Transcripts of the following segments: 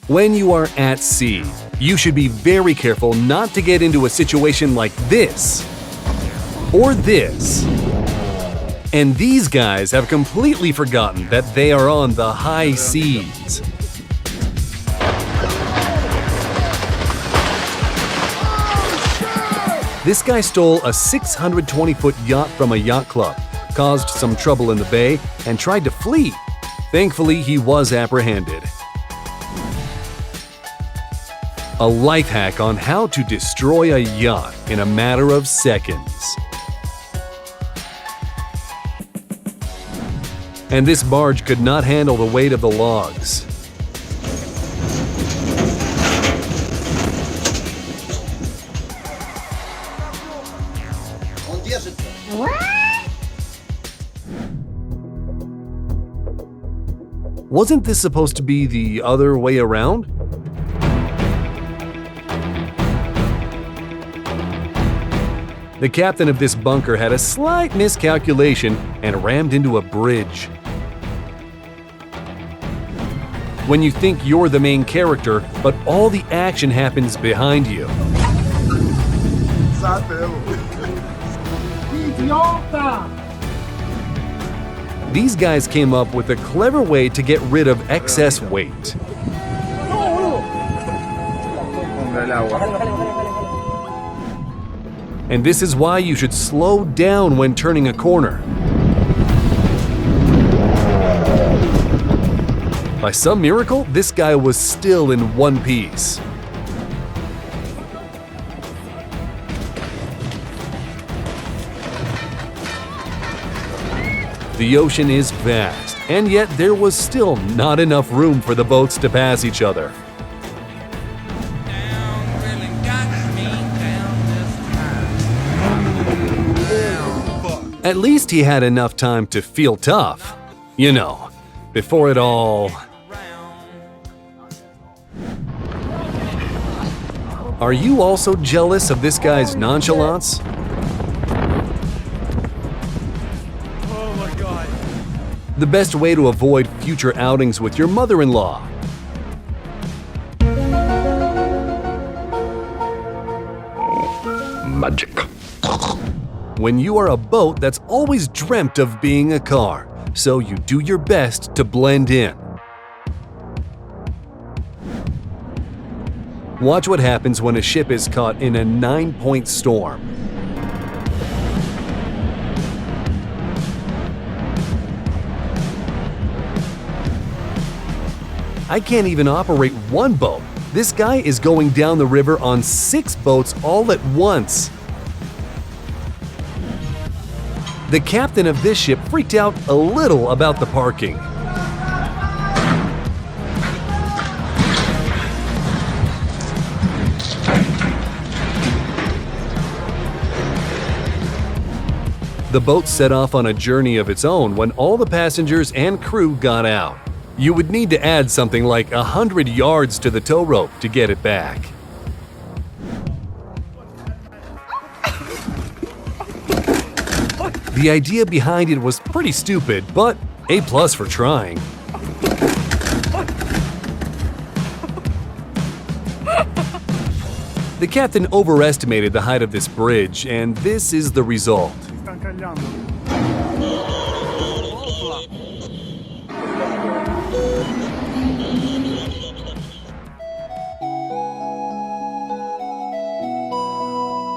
When you are at sea, you should be very careful not to get into a situation like this or this. And these guys have completely forgotten that they are on the high seas. This guy stole a 620-foot yacht from a yacht club, caused some trouble in the bay, and tried to flee. Thankfully, he was apprehended. A life hack on how to destroy a yacht in a matter of seconds. And this barge could not handle the weight of the logs. Wasn't this supposed to be the other way around? The captain of this bunker had a slight miscalculation and rammed into a bridge. When you think you're the main character, but all the action happens behind you. These guys came up with a clever way to get rid of excess weight. And this is why you should slow down when turning a corner. By some miracle, this guy was still in one piece. The ocean is vast, and yet there was still not enough room for the boats to pass each other. At least he had enough time to feel tough. You know, before it all... Are you also jealous of this guy's nonchalance? Oh my God. The best way to avoid future outings with your mother-in-law. Magic. When you are a boat that's always dreamt of being a car, so you do your best to blend in. Watch what happens when a ship is caught in a 9-point storm. I can't even operate one boat. This guy is going down the river on 6 boats all at once. The captain of this ship freaked out a little about the parking. The boat set off on a journey of its own when all the passengers and crew got out. You would need to add something like 100 yards to the tow rope to get it back. The idea behind it was pretty stupid, but A+ for trying. The captain overestimated the height of this bridge, and this is the result.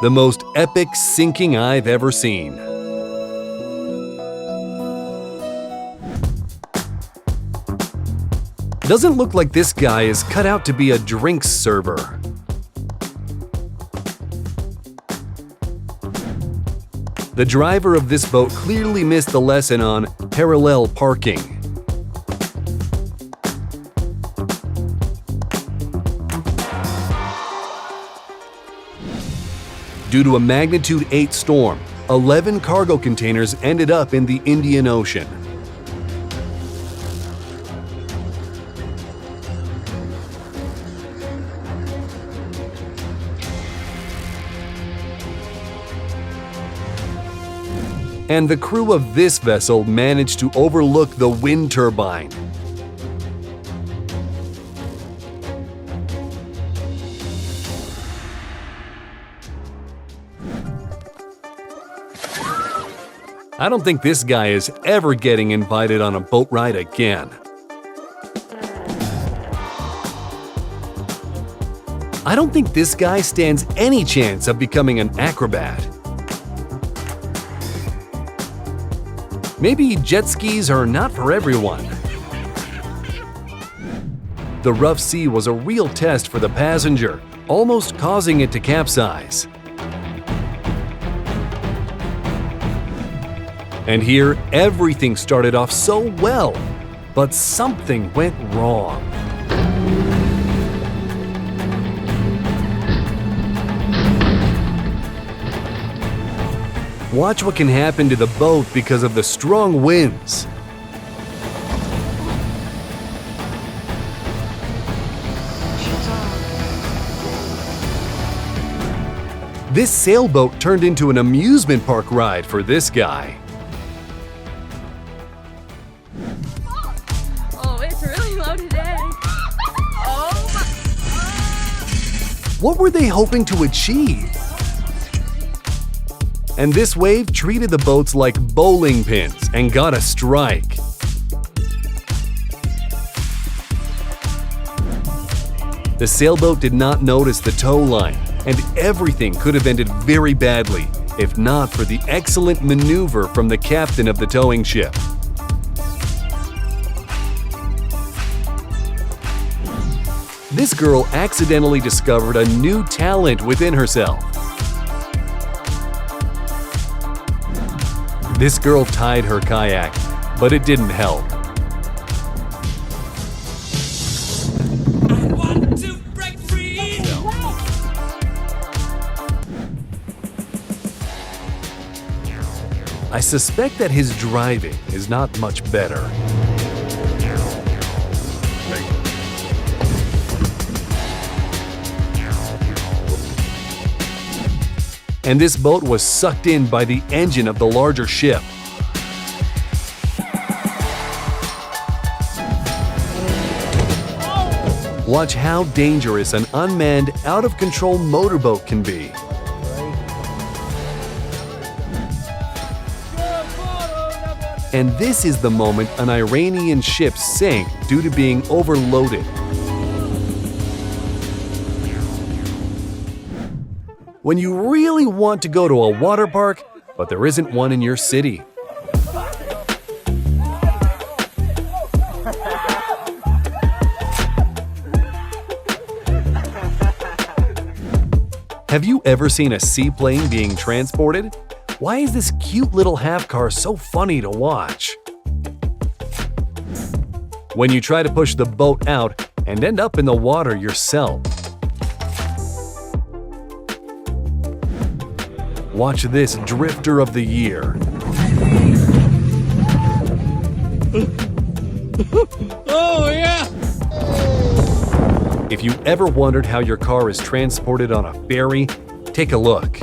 The most epic sinking I've ever seen. Doesn't look like this guy is cut out to be a drinks server. The driver of this boat clearly missed the lesson on parallel parking. Due to a magnitude 8 storm, 11 cargo containers ended up in the Indian Ocean. And the crew of this vessel managed to overlook the wind turbine. I don't think this guy is ever getting invited on a boat ride again. I don't think this guy stands any chance of becoming an acrobat. Maybe jet skis are not for everyone. The rough sea was a real test for the passenger, almost causing it to capsize. And here, everything started off so well, but something went wrong. Watch what can happen to the boat because of the strong winds. This sailboat turned into an amusement park ride for this guy. Oh, it's really low today. Oh my. What were they hoping to achieve? And this wave treated the boats like bowling pins and got a strike. The sailboat did not notice the tow line, and everything could have ended very badly if not for the excellent maneuver from the captain of the towing ship. This girl accidentally discovered a new talent within herself. This girl tied her kayak, but it didn't help. I want to break free. I suspect that his driving is not much better. And this boat was sucked in by the engine of the larger ship. Watch how dangerous an unmanned, out-of-control motorboat can be. And this is the moment an Iranian ship sank due to being overloaded. When you really want to go to a water park, but there isn't one in your city. Have you ever seen a seaplane being transported? Why is this cute little half car so funny to watch? When you try to push the boat out and end up in the water yourself. Watch this drifter of the year. Oh, yeah. If you ever wondered how your car is transported on a ferry, take a look.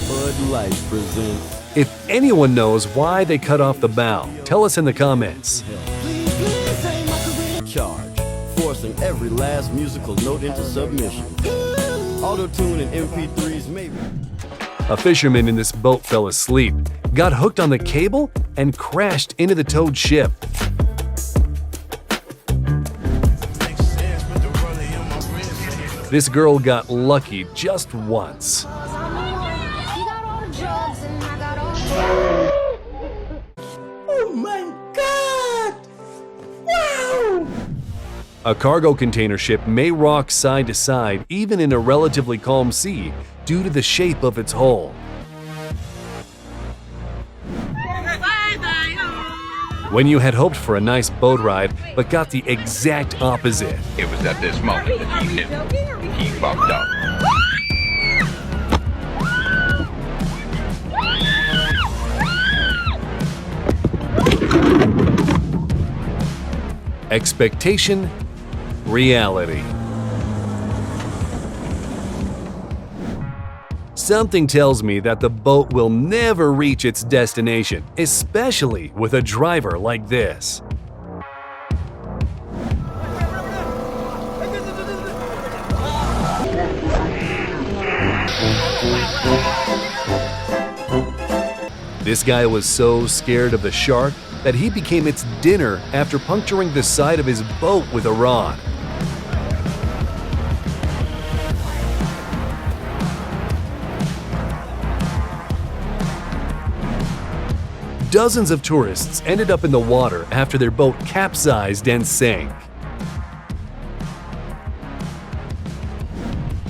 Bud Light presents. If anyone knows why they cut off the bow, tell us in the comments. Please say my career charge, forcing every last musical note into submission. Auto-tune and MP3s maybe. A fisherman in this boat fell asleep, got hooked on the cable, and crashed into the towed ship. This girl got lucky just once. Oh my God! Wow! A cargo container ship may rock side to side even in a relatively calm sea due to the shape of its hull. When you had hoped for a nice boat ride but got the exact opposite. It was at this moment that he knew he fucked up. Expectation, reality. Something tells me that the boat will never reach its destination, especially with a driver like this. This guy was so scared of the shark that he became its dinner after puncturing the side of his boat with a rod. Dozens of tourists ended up in the water after their boat capsized and sank.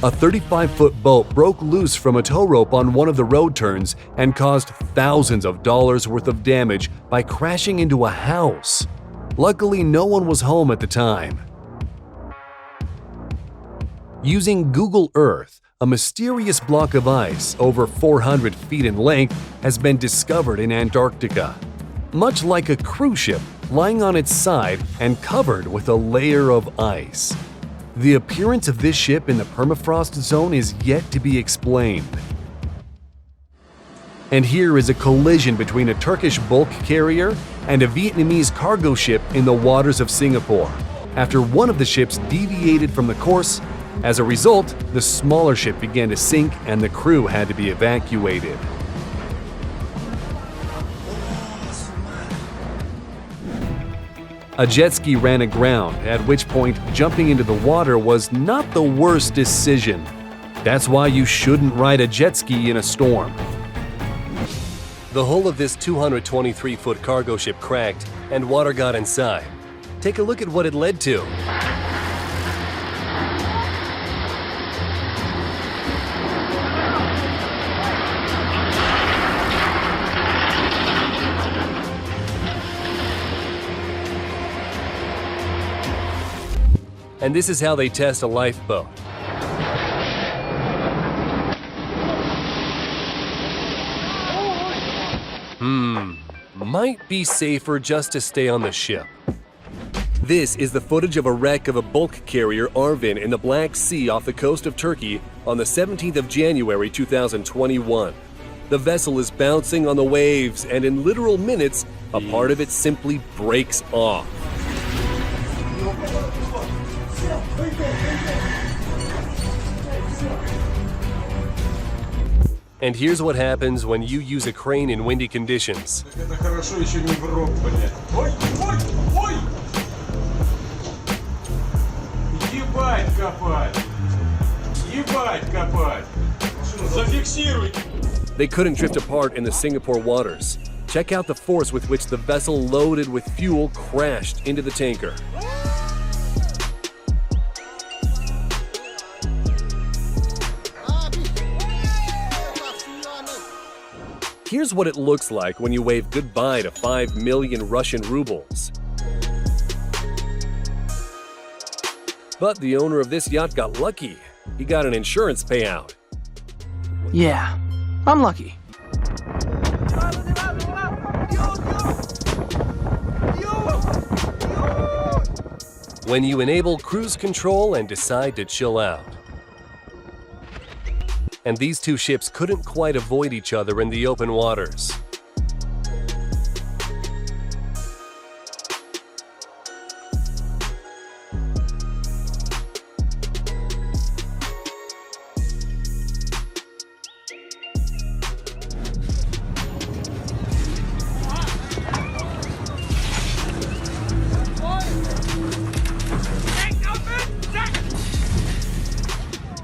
A 35-foot boat broke loose from a tow rope on one of the road turns and caused thousands of dollars worth of damage by crashing into a house. Luckily, no one was home at the time. Using Google Earth, a mysterious block of ice over 400 feet in length has been discovered in Antarctica. Much like a cruise ship, lying on its side and covered with a layer of ice. The appearance of this ship in the permafrost zone is yet to be explained. And here is a collision between a Turkish bulk carrier and a Vietnamese cargo ship in the waters of Singapore, after one of the ships deviated from the course. As a result, the smaller ship began to sink and the crew had to be evacuated. A jet ski ran aground, at which point jumping into the water was not the worst decision. That's why you shouldn't ride a jet ski in a storm. The hull of this 223-foot cargo ship cracked and water got inside. Take a look at what it led to. And this is how they test a lifeboat. Might be safer just to stay on the ship. This is the footage of a wreck of a bulk carrier Arvin in the Black Sea off the coast of Turkey on the 17th of January 2021. The vessel is bouncing on the waves, and in literal minutes, a part of it simply breaks off. And here's what happens when you use a crane in windy conditions. Это хорошо еще не в рот, блядь. Ой, ой, ой! Ебать копать! Ебать копать! Зафиксируй! They couldn't drift apart in the Singapore waters. Check out the force with which the vessel loaded with fuel crashed into the tanker. Here's what it looks like when you wave goodbye to 5 million Russian rubles. But the owner of this yacht got lucky. He got an insurance payout. Yeah, I'm lucky. When you enable cruise control and decide to chill out. And these two ships couldn't quite avoid each other in the open waters.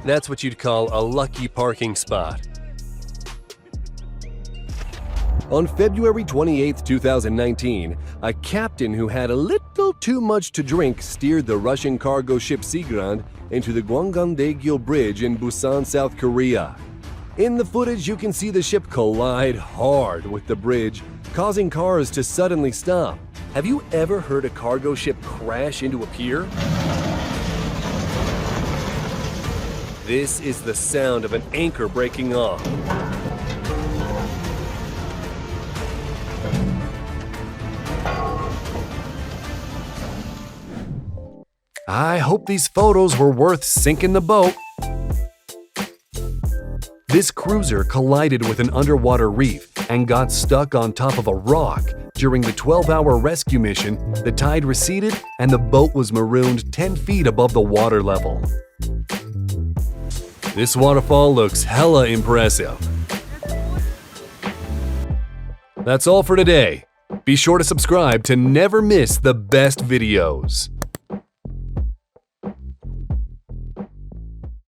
That's what you'd call a lucky parking spot. On February 28, 2019, a captain who had a little too much to drink steered the Russian cargo ship Seagrand into the Gwangan-daegyo Bridge in Busan, South Korea. In the footage, you can see the ship collide hard with the bridge, causing cars to suddenly stop. Have you ever heard a cargo ship crash into a pier? This is the sound of an anchor breaking off. I hope these photos were worth sinking the boat. This cruiser collided with an underwater reef and got stuck on top of a rock. During the 12-hour rescue mission, the tide receded and the boat was marooned 10 feet above the water level. This waterfall looks hella impressive. That's all for today. Be sure to subscribe to never miss the best videos.